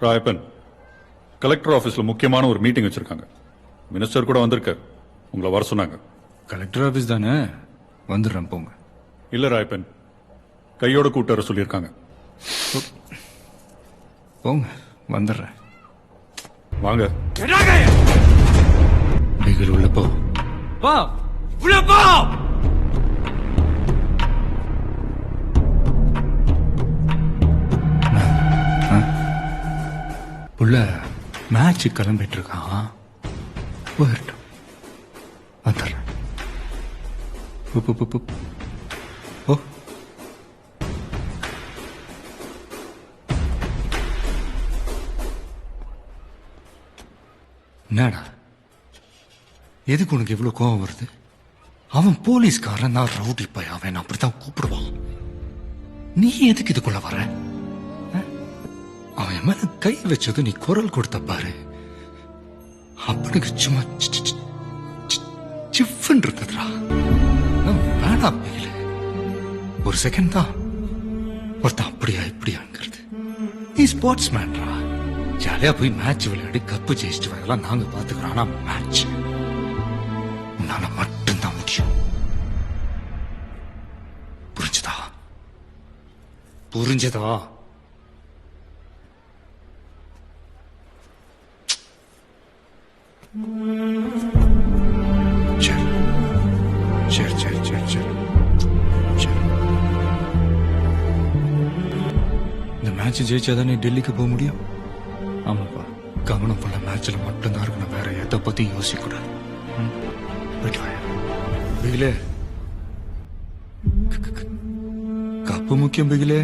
Rayappan, collector ஆபீஸ்ல முக்கியமான ஒரு மீட்டிங் வச்சிருக்காங்க. மினிஸ்டர் கூட வந்திருக்காரு. உங்களை வர சொன்னாங்க. கலெக்டர் ஆபீஸ் தானே, வந்துடுறேன் போங்க. இல்ல ராயப்பன், கையோட கூட்டு வர சொல்லியிருக்காங்க. போங்க, வந்துடுறேன். வாங்க. கைகள் உள்ள போ. வா, உள்ள போ. உள்ள மேட்ச் கிளம்பிட்டு இருக்கான். போயிட்டோம், வந்துடுறேன். ஓ, என்னடா எதுக்கு உனக்கு இவ்வளவு கோவம் வருது? அவன் போலீஸ்காரன் தான், ரவுடி பையன், அவன் அப்படித்தான் கூப்பிடுவான். நீ எதுக்கு இதுக்குள்ள வர? அவன் மேல கை வச்சது நீ குரல் கொடுத்த பாரு, அப்பனுக்கு சும்மா சிஃபன் இருக்குதுடா. வேணாம் பிகிலே, ஒரு செகண்ட் தான் ஒருத்தன் அப்படியா இப்படியாங்கிறது. நீ ஸ்போர்ட்ஸ் மேன்ரா, ஜாலியா போய் மேட்ச் விளையாடி கப்பு ஜெயிச்சுட்டு வரலாம், நாங்க பாத்துக்கிறோம். ஆனா மேட்ச் உன்னால மட்டும்தான் முடியும். புரிஞ்சதா? புரிஞ்சதா? சரி சரி சரி சரி சரி சரி. இந்த மேட்ச் ஜெயிச்சாதான் நீ டெல்லிக்கு போக முடியும். ஆமாப்பா, கவனம் பண்ண மேட்ச்ல மட்டும்தான் இருக்கணும், வேற எதை பத்தி யோசிக்க கூடாது. பிகிலே, கப்பு முக்கியம் பிகிலே.